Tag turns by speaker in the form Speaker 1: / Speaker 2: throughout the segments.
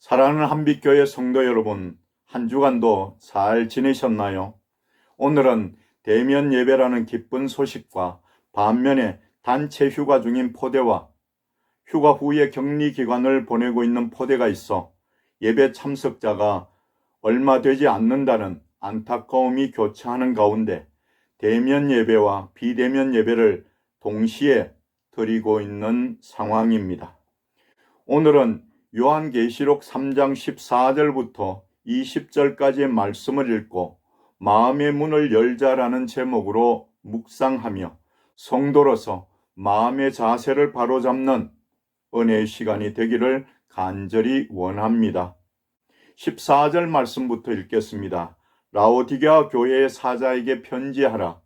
Speaker 1: 사랑하는 한빛교회 성도 여러분, 한 주간도 잘 지내셨나요? 오늘은 대면 예배라는 기쁜 소식과 반면에 단체 휴가 중인 포대와 휴가 후에 격리 기간을 보내고 있는 포대가 있어 예배 참석자가 얼마 되지 않는다는 안타까움이 교차하는 가운데 대면 예배와 비대면 예배를 동시에 드리고 있는 상황입니다. 오늘은 요한계시록 3장 14절부터 20절까지의 말씀을 읽고 마음의 문을 열자라는 제목으로 묵상하며 성도로서 마음의 자세를 바로잡는 은혜의 시간이 되기를 간절히 원합니다. 14절 말씀부터 읽겠습니다. 라오디게아 교회의 사자에게 편지하라.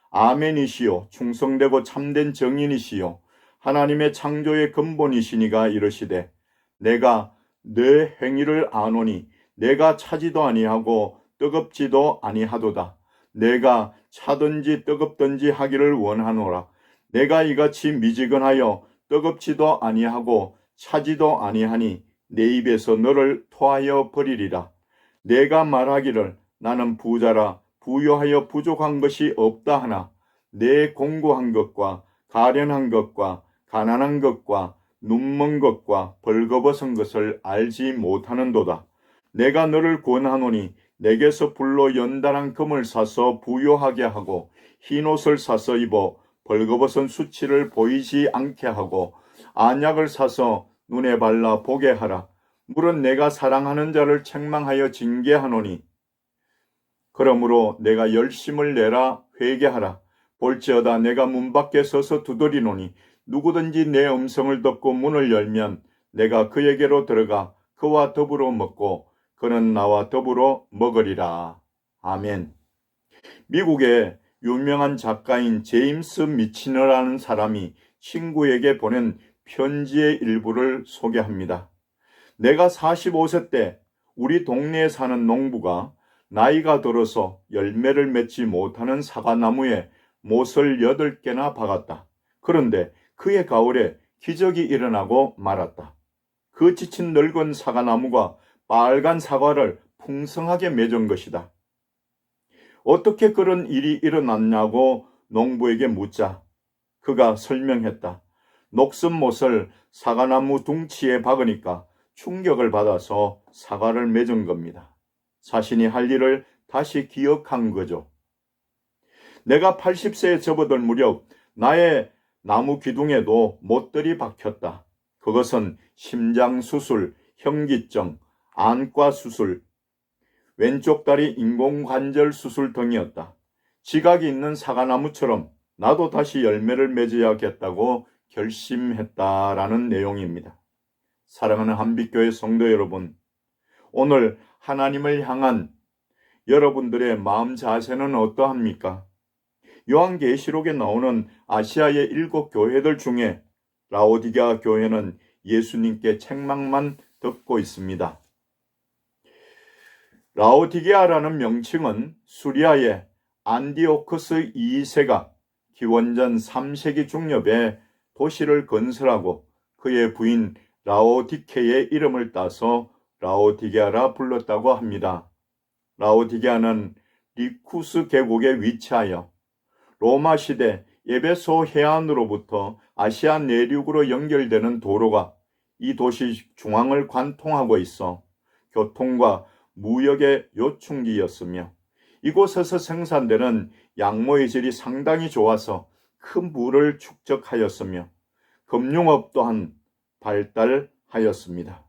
Speaker 1: 아멘이시요 충성되고 참된 정인이시요 하나님의 창조의 근본이시니가 이르시되 내가 내 행위를 아노니 내가 차지도 아니하고 뜨겁지도 아니하도다. 내가 차든지 뜨겁든지 하기를 원하노라. 내가 이같이 미지근하여 뜨겁지도 아니하고 차지도 아니하니 내 입에서 너를 토하여 버리리라. 내가 말하기를 나는 부자라 부유하여 부족한 것이 없다 하나 내 공고한 것과 가련한 것과 가난한 것과 눈먼 것과 벌거벗은 것을 알지 못하는도다. 내가 너를 권하노니 내게서 불로 연단한 금을 사서 부요하게 하고 흰옷을 사서 입어 벌거벗은 수치를 보이지 않게 하고 안약을 사서 눈에 발라 보게 하라. 물은 내가 사랑하는 자를 책망하여 징계하노니 그러므로 내가 열심을 내라 회개하라. 볼지어다 내가 문 밖에 서서 두드리노니 누구든지 내 음성을 듣고 문을 열면 내가 그에게로 들어가 그와 더불어 먹고 그는 나와 더불어 먹으리라. 아멘. 미국의 유명한 작가인 제임스 미치너라는 사람이 친구에게 보낸 편지의 일부를 소개합니다. 내가 45세 때 우리 동네에 사는 농부가 나이가 들어서 열매를 맺지 못하는 사과나무에 못을 8개나 박았다. 그런데 그해 가을에 기적이 일어나고 말았다. 그 지친 늙은 사과나무가 빨간 사과를 풍성하게 맺은 것이다. 어떻게 그런 일이 일어났냐고 농부에게 묻자 그가 설명했다. 녹슨 못을 사과나무 둥치에 박으니까 충격을 받아서 사과를 맺은 겁니다. 자신이 할 일을 다시 기억한 거죠. 내가 80세에 접어들 무렵 나의 나무 기둥에도 못들이 박혔다. 그것은 심장수술, 현기증, 안과수술, 왼쪽 다리 인공관절 수술 등이었다. 지각이 있는 사과나무처럼 나도 다시 열매를 맺어야겠다고 결심했다라는 내용입니다. 사랑하는 한빛교회 성도 여러분, 오늘 하나님을 향한 여러분들의 마음 자세는 어떠합니까? 요한계시록에 나오는 아시아의 7 교회들 중에 라오디게아 교회는 예수님께 책망만 듣고 있습니다. 라오디게아라는 명칭은 수리아의 안디오쿠스 2세가 기원전 3세기 중엽에 도시를 건설하고 그의 부인 라오디케의 이름을 따서 라오디게아라 불렀다고 합니다. 라오디게아는 리쿠스 계곡에 위치하여 로마 시대 에베소 해안으로부터 아시아 내륙으로 연결되는 도로가 이 도시 중앙을 관통하고 있어 교통과 무역의 요충지였으며 이곳에서 생산되는 양모의 질이 상당히 좋아서 큰 부를 축적하였으며 금융업 또한 발달하였습니다.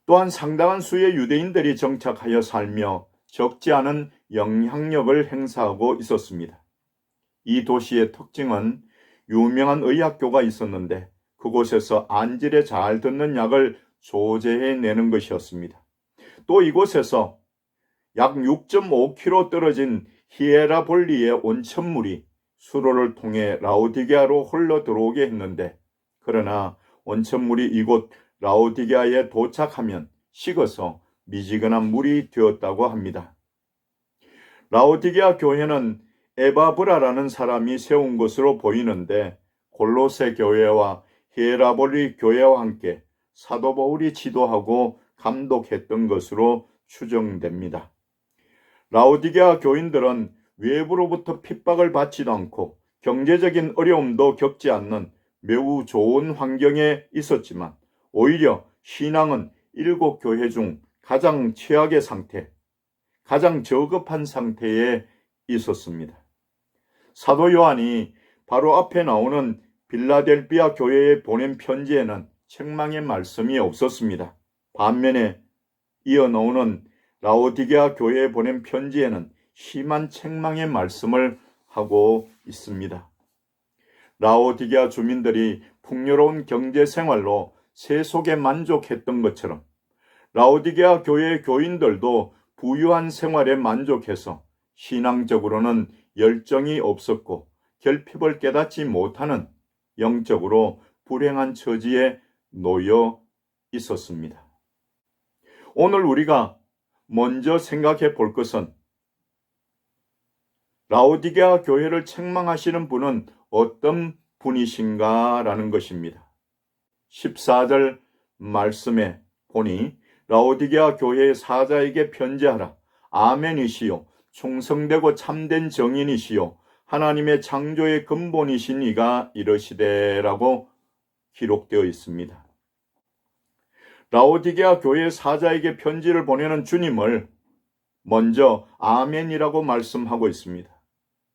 Speaker 1: 또한 상당한 수의 유대인들이 정착하여 살며 적지 않은 영향력을 행사하고 있었습니다. 이 도시의 특징은 유명한 의학교가 있었는데 그곳에서 안질에 잘 듣는 약을 조제해내는 것이었습니다. 또 이곳에서 약 6.5km 떨어진 히에라볼리의 온천물이 수로를 통해 라오디게아로 흘러 들어오게 했는데 그러나 온천물이 이곳 라오디게아에 도착하면 식어서 미지근한 물이 되었다고 합니다. 라오디게아 교회는 에바브라라는 사람이 세운 것으로 보이는데 골로새 교회와 히에라볼리 교회와 함께 사도 바울이 지도하고 감독했던 것으로 추정됩니다. 라오디게아 교인들은 외부로부터 핍박을 받지도 않고 경제적인 어려움도 겪지 않는 매우 좋은 환경에 있었지만 오히려 신앙은 7교회 중 가장 최악의 상태, 가장 저급한 상태에 있었습니다. 사도 요한이 바로 앞에 나오는 빌라델비아 교회에 보낸 편지에는 책망의 말씀이 없었습니다. 반면에 이어 나오는 라오디게아 교회에 보낸 편지에는 심한 책망의 말씀을 하고 있습니다. 라오디게아 주민들이 풍요로운 경제 생활로 세속에 만족했던 것처럼 라오디게아 교회의 교인들도 부유한 생활에 만족해서 신앙적으로는 열정이 없었고 결핍을 깨닫지 못하는 영적으로 불행한 처지에 놓여 있었습니다. 오늘 우리가 먼저 생각해 볼 것은 라오디게아 교회를 책망하시는 분은 어떤 분이신가 라는 것입니다. 14절 말씀에 보니 라오디게아 교회의 사자에게 편지하라. 아멘이시요 충성되고 참된 정인이시요 하나님의 창조의 근본이신 이가 이러시되라고 기록되어 있습니다. 라오디게아 교회 사자에게 편지를 보내는 주님을 먼저 아멘이라고 말씀하고 있습니다.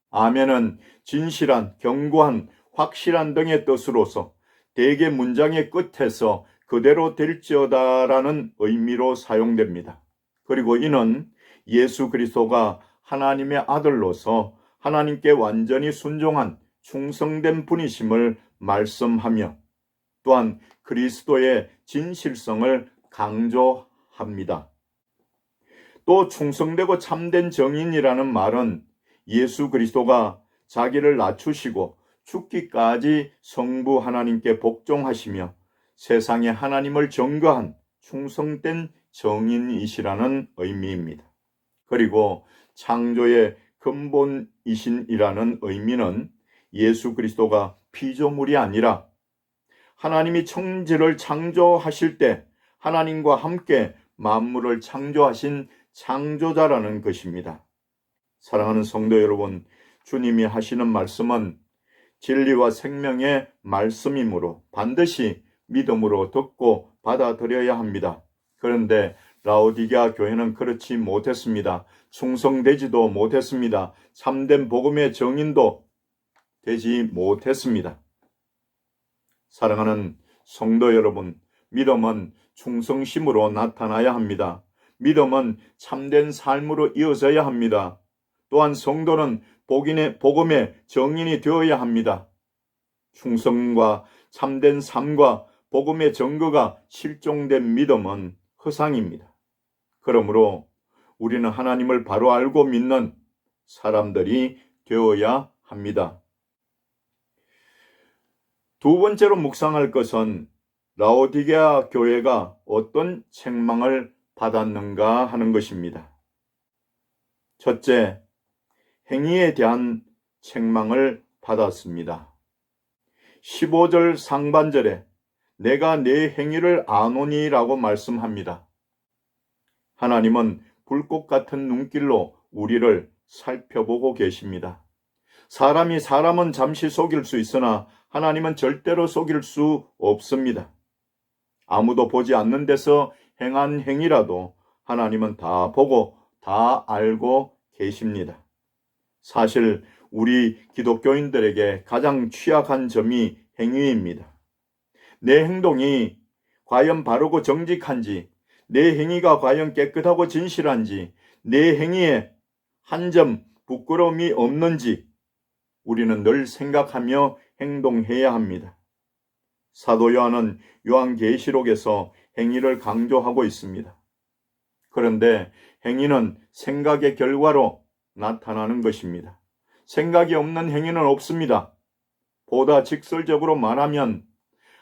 Speaker 1: 아멘은 진실한, 견고한, 확실한 등의 뜻으로서 대개 문장의 끝에서 그대로 될지어다라는 의미로 사용됩니다. 그리고 이는 예수 그리스도가 하나님의 아들로서 하나님께 완전히 순종한 충성된 분이심을 말씀하며 또한 그리스도의 진실성을 강조합니다. 또 충성되고 참된 정인이라는 말은 예수 그리스도가 자기를 낮추시고 죽기까지 성부 하나님께 복종하시며 세상에 하나님을 증거한 충성된 정인이시라는 의미입니다. 그리고 창조의 근본이신이라는 의미는 예수 그리스도가 피조물이 아니라 하나님이 천지를 창조하실 때 하나님과 함께 만물을 창조하신 창조자라는 것입니다. 사랑하는 성도 여러분, 주님이 하시는 말씀은 진리와 생명의 말씀이므로 반드시 믿음으로 듣고 받아들여야 합니다. 그런데 라오디게아 교회는 그렇지 못했습니다. 충성되지도 못했습니다. 참된 복음의 정인도 되지 못했습니다. 사랑하는 성도 여러분, 믿음은 충성심으로 나타나야 합니다. 믿음은 참된 삶으로 이어져야 합니다. 또한 성도는 복음의 정인이 되어야 합니다. 충성과 참된 삶과 복음의 증거가 실종된 믿음은 허상입니다. 그러므로 우리는 하나님을 바로 알고 믿는 사람들이 되어야 합니다. 두 번째로 묵상할 것은 라오디게아 교회가 어떤 책망을 받았는가 하는 것입니다. 첫째, 행위에 대한 책망을 받았습니다. 15절 상반절에 내가 내 행위를 아노니라고 말씀합니다. 하나님은 불꽃 같은 눈길로 우리를 살펴보고 계십니다. 사람이 사람은 잠시 속일 수 있으나 하나님은 절대로 속일 수 없습니다. 아무도 보지 않는 데서 행한 행위라도 하나님은 다 보고 다 알고 계십니다. 사실 우리 기독교인들에게 가장 취약한 점이 행위입니다. 내 행동이 과연 바르고 정직한지, 내 행위가 과연 깨끗하고 진실한지, 내 행위에 한 점 부끄러움이 없는지 우리는 늘 생각하며 행동해야 합니다. 사도 요한은 요한계시록에서 행위를 강조하고 있습니다. 그런데 행위는 생각의 결과로 나타나는 것입니다. 생각이 없는 행위는 없습니다. 보다 직설적으로 말하면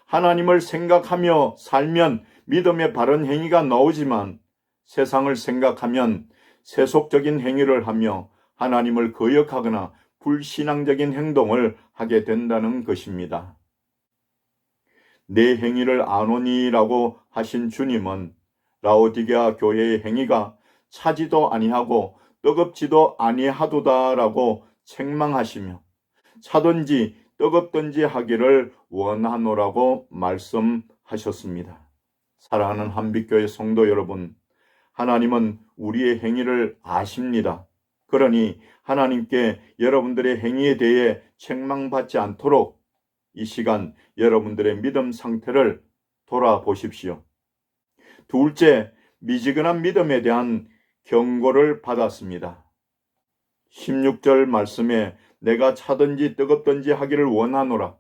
Speaker 1: 하나님을 생각하며 살면 믿음의 바른 행위가 나오지만 세상을 생각하면 세속적인 행위를 하며 하나님을 거역하거나 불신앙적인 행동을 하게 된다는 것입니다. 내 행위를 아노니라고 하신 주님은 라오디게아 교회의 행위가 차지도 아니하고 뜨겁지도 아니하도다라고 책망하시며 차든지 뜨겁든지 하기를 원하노라고 말씀하셨습니다. 사랑하는 한빛교회 성도 여러분, 하나님은 우리의 행위를 아십니다. 그러니 하나님께 여러분들의 행위에 대해 책망받지 않도록 이 시간 여러분들의 믿음 상태를 돌아보십시오. 둘째, 미지근한 믿음에 대한 경고를 받았습니다. 16절 말씀에 내가 차든지 뜨겁든지 하기를 원하노라.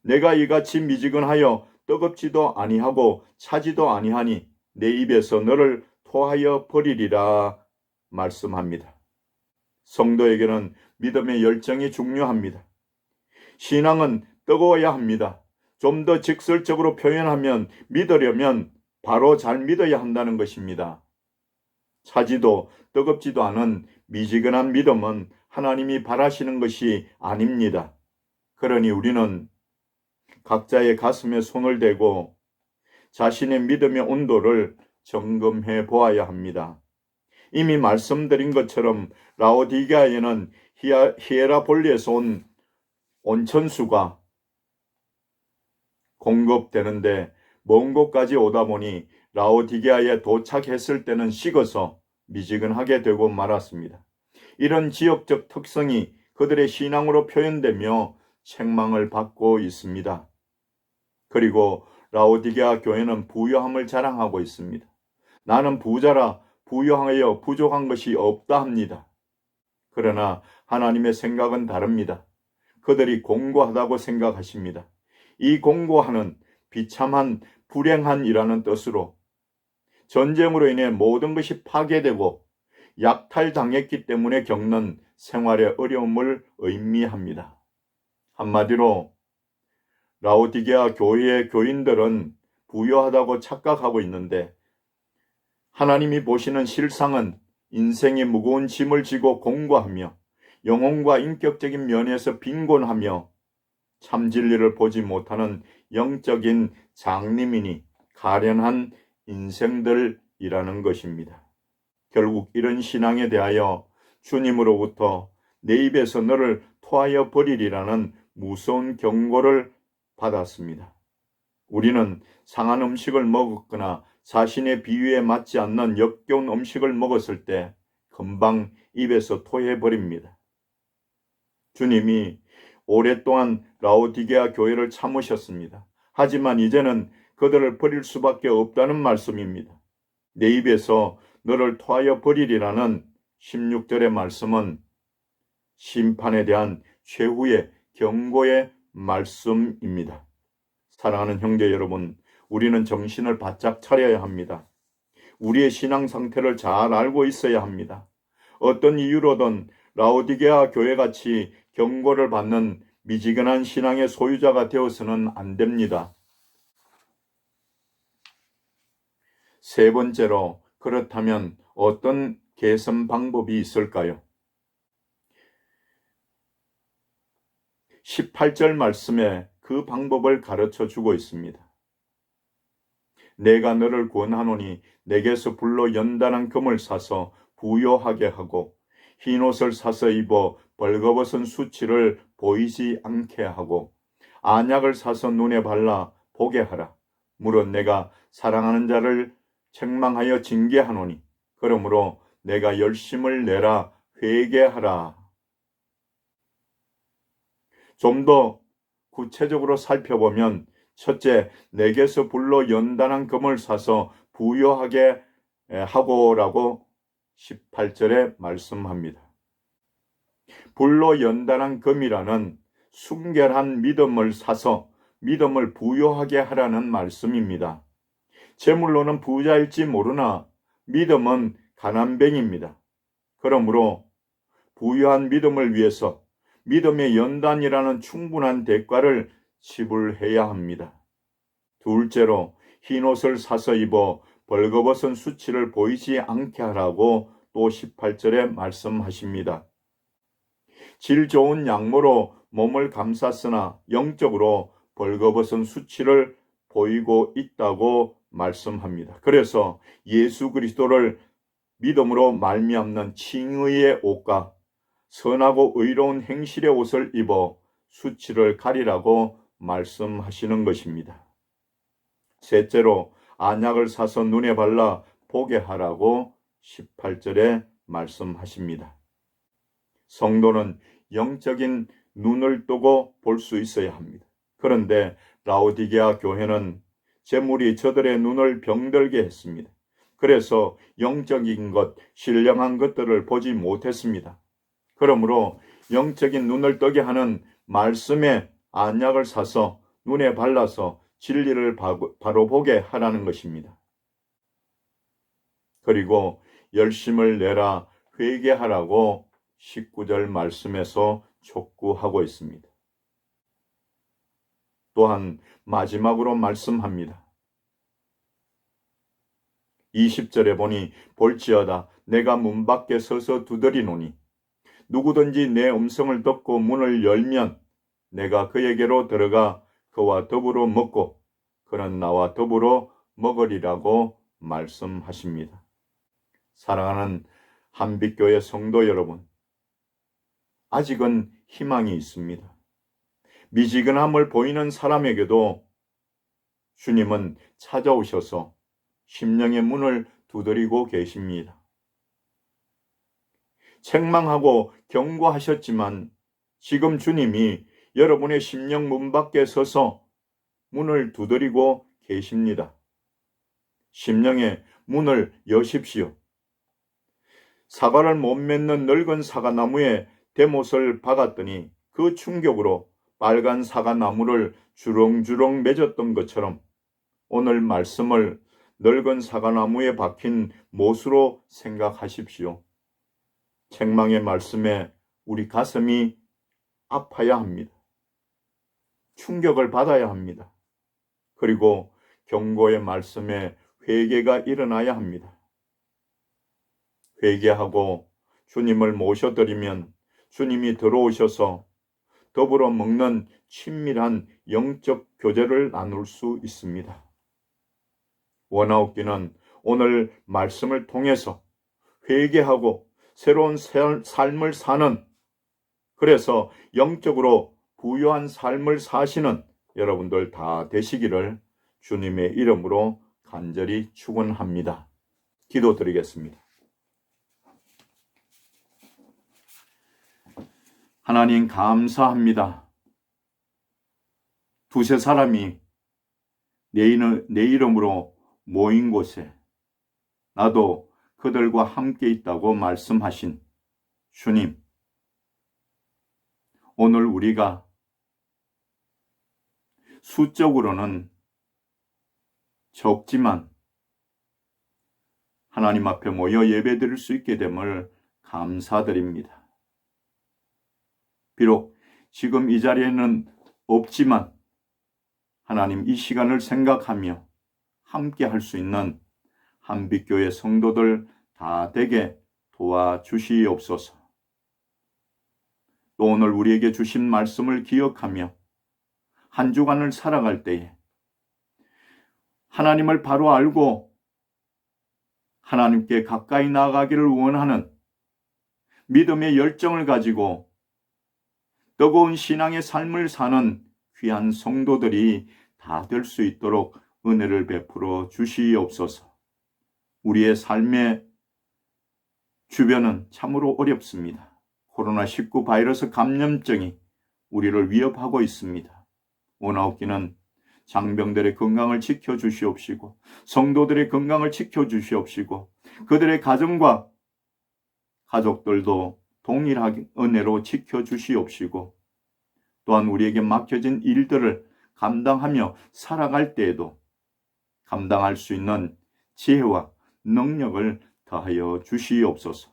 Speaker 1: 내가 이같이 미지근하여 뜨겁지도 아니하고 차지도 아니하니 내 입에서 너를 토하여 버리리라 말씀합니다. 성도에게는 믿음의 열정이 중요합니다. 신앙은 뜨거워야 합니다. 좀 더 직설적으로 표현하면 믿으려면 바로 잘 믿어야 한다는 것입니다. 차지도 뜨겁지도 않은 미지근한 믿음은 하나님이 바라시는 것이 아닙니다. 그러니 우리는 각자의 가슴에 손을 대고 자신의 믿음의 온도를 점검해 보아야 합니다. 이미 말씀드린 것처럼 라오디게아에는 히에라볼리에서 온 온천수가 공급되는데 먼 곳까지 오다 보니 라오디게아에 도착했을 때는 식어서 미지근하게 되고 말았습니다. 이런 지역적 특성이 그들의 신앙으로 표현되며 책망을 받고 있습니다. 그리고 라오디게아 교회는 부유함을 자랑하고 있습니다. 나는 부자라 부유하여 부족한 것이 없다 합니다. 그러나 하나님의 생각은 다릅니다. 그들이 공고하다고 생각하십니다. 이 공고하는 비참한 불행한이라는 뜻으로 전쟁으로 인해 모든 것이 파괴되고 약탈당했기 때문에 겪는 생활의 어려움을 의미합니다. 한마디로 라오디게아 교회의 교인들은 부유하다고 착각하고 있는데 하나님이 보시는 실상은 인생의 무거운 짐을 지고 공고하며 영혼과 인격적인 면에서 빈곤하며 참 진리를 보지 못하는 영적인 장님이니 가련한 인생들이라는 것입니다. 결국 이런 신앙에 대하여 주님으로부터 내 입에서 너를 토하여 버리리라는 무서운 경고를 받았습니다. 우리는 상한 음식을 먹었거나 자신의 비위에 맞지 않는 역겨운 음식을 먹었을 때 금방 입에서 토해버립니다. 주님이 오랫동안 라오디게아 교회를 참으셨습니다. 하지만 이제는 그들을 버릴 수밖에 없다는 말씀입니다. 내 입에서 너를 토하여 버리리라는 16절의 말씀은 심판에 대한 최후의 경고의 말씀입니다. 사랑하는 형제 여러분, 우리는 정신을 바짝 차려야 합니다. 우리의 신앙 상태를 잘 알고 있어야 합니다. 어떤 이유로든 라오디게아 교회같이 경고를 받는 미지근한 신앙의 소유자가 되어서는 안 됩니다. 세 번째로, 그렇다면 어떤 개선 방법이 있을까요? 18절 말씀에 그 방법을 가르쳐 주고 있습니다. 내가 너를 권하노니 내게서 불로 연단한 금을 사서 부요하게 하고 흰옷을 사서 입어 벌거벗은 수치를 보이지 않게 하고 안약을 사서 눈에 발라 보게 하라. 물론 내가 사랑하는 자를 책망하여 징계하노니 그러므로 내가 열심을 내라 회개하라. 좀 더 구체적으로 살펴보면 첫째, 내게서 불로 연단한 금을 사서 부요하게 하고라고 18절에 말씀합니다. 불로 연단한 금이라는 순결한 믿음을 사서 믿음을 부요하게 하라는 말씀입니다. 재물로는 부자일지 모르나 믿음은 가난뱅입니다. 그러므로 부유한 믿음을 위해서 믿음의 연단이라는 충분한 대가를 지불해야 합니다. 둘째로 흰옷을 사서 입어 벌거벗은 수치를 보이지 않게 하라고 또 18절에 말씀하십니다. 질 좋은 양모로 몸을 감쌌으나 영적으로 벌거벗은 수치를 보이고 있다고 말씀합니다. 그래서 예수 그리스도를 믿음으로 말미암는 칭의의 옷과 선하고 의로운 행실의 옷을 입어 수치를 가리라고 말씀하시는 것입니다. 셋째로 안약을 사서 눈에 발라 보게 하라고 18절에 말씀하십니다. 성도는 영적인 눈을 뜨고 볼 수 있어야 합니다. 그런데 라오디게아 교회는 재물이 저들의 눈을 병들게 했습니다. 그래서 영적인 것, 신령한 것들을 보지 못했습니다. 그러므로 영적인 눈을 뜨게 하는 말씀의 안약을 사서 눈에 발라서 진리를 바로 보게 하라는 것입니다. 그리고 열심을 내라 회개하라고 19절 말씀에서 촉구하고 있습니다. 또한 마지막으로 말씀합니다. 20절에 보니 볼지어다 내가 문 밖에 서서 두드리노니 누구든지 내 음성을 듣고 문을 열면 내가 그에게로 들어가 그와 더불어 먹고 그는 나와 더불어 먹으리라고 말씀하십니다. 사랑하는 한빛교회 성도 여러분, 아직은 희망이 있습니다. 미지근함을 보이는 사람에게도 주님은 찾아오셔서 심령의 문을 두드리고 계십니다. 책망하고 경고하셨지만 지금 주님이 여러분의 심령 문 밖에 서서 문을 두드리고 계십니다. 심령의 문을 여십시오. 사과를 못 맺는 늙은 사과나무에 대못을 박았더니 그 충격으로 빨간 사과나무를 주렁주렁 맺었던 것처럼 오늘 말씀을 늙은 사과나무에 박힌 못으로 생각하십시오. 책망의 말씀에 우리 가슴이 아파야 합니다. 충격을 받아야 합니다. 그리고 경고의 말씀에 회개가 일어나야 합니다. 회개하고 주님을 모셔드리면 주님이 들어오셔서 더불어 먹는 친밀한 영적 교제를 나눌 수 있습니다. 원하옵기는 오늘 말씀을 통해서 회개하고 새로운 삶을 사는, 그래서 영적으로 부유한 삶을 사시는 여러분들 다 되시기를 주님의 이름으로 간절히 축원합니다. 기도드리겠습니다. 하나님 감사합니다. 두세 사람이 내 이름으로 모인 곳에 나도 그들과 함께 있다고 말씀하신 주님, 오늘 우리가 수적으로는 적지만 하나님 앞에 모여 예배드릴 수 있게 됨을 감사드립니다. 비록 지금 이 자리에는 없지만 하나님 이 시간을 생각하며 함께 할 수 있는 한빛교회 성도들 다 되게 도와주시옵소서. 또 오늘 우리에게 주신 말씀을 기억하며 한 주간을 살아갈 때에 하나님을 바로 알고 하나님께 가까이 나아가기를 원하는 믿음의 열정을 가지고 뜨거운 신앙의 삶을 사는 귀한 성도들이 다 될 수 있도록 은혜를 베풀어 주시옵소서. 우리의 삶의 주변은 참으로 어렵습니다. 코로나19 바이러스 감염증이 우리를 위협하고 있습니다. 원하옵기는 장병들의 건강을 지켜주시옵시고 성도들의 건강을 지켜주시옵시고 그들의 가정과 가족들도 동일하게 은혜로 지켜주시옵시고 또한 우리에게 맡겨진 일들을 감당하며 살아갈 때에도 감당할 수 있는 지혜와 능력을 더하여 주시옵소서.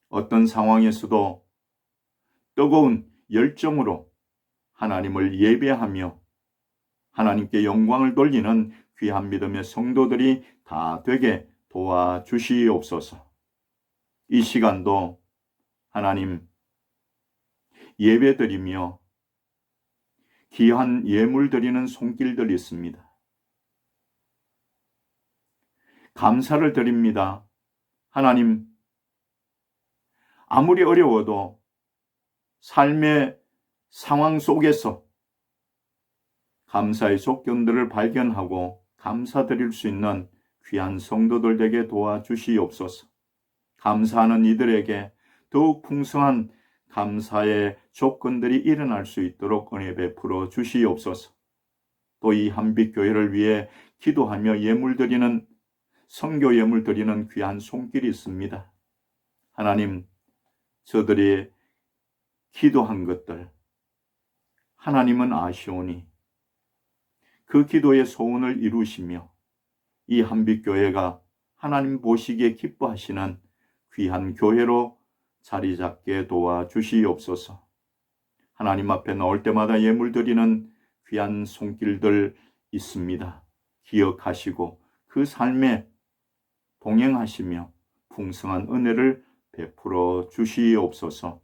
Speaker 1: 어떤 상황에서도 뜨거운 열정으로 하나님을 예배하며 하나님께 영광을 돌리는 귀한 믿음의 성도들이 다 되게 도와주시옵소서. 이 시간도 하나님 예배드리며 귀한 예물 드리는 손길들이 있습니다. 감사를 드립니다. 하나님, 아무리 어려워도 삶의 상황 속에서 감사의 조건들을 발견하고 감사드릴 수 있는 귀한 성도들 되게 도와주시옵소서. 감사하는 이들에게 더욱 풍성한 감사의 조건들이 일어날 수 있도록 은혜 베풀어 주시옵소서. 또 이 한빛교회를 위해 기도하며 예물 드리는, 선교 예물 드리는 귀한 손길이 있습니다. 하나님, 저들이 기도한 것들 하나님은 아시오니 그 기도의 소원을 이루시며 이 한빛교회가 하나님 보시기에 기뻐하시는 귀한 교회로 자리 잡게 도와주시옵소서. 하나님 앞에 나올 때마다 예물 드리는 귀한 손길들 있습니다. 기억하시고 그 삶에 동행하시며 풍성한 은혜를 베풀어 주시옵소서.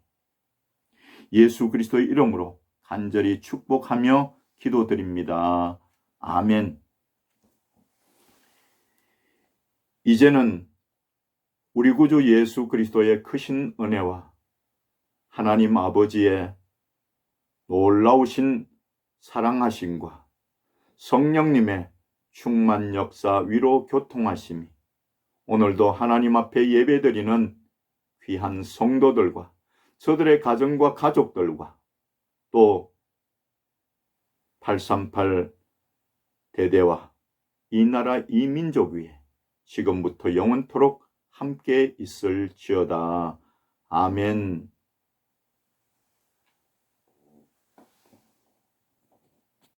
Speaker 1: 예수 그리스도의 이름으로 간절히 축복하며 기도드립니다. 아멘. 이제는 우리 구주 예수 그리스도의 크신 은혜와 하나님 아버지의 놀라우신 사랑하심과 성령님의 충만 역사 위로 교통하심이 오늘도 하나님 앞에 예배드리는 귀한 성도들과 저들의 가정과 가족들과 또 838 대대와 이 나라 이 민족 위에 지금부터 영원토록 함께 있을지어다. 아멘.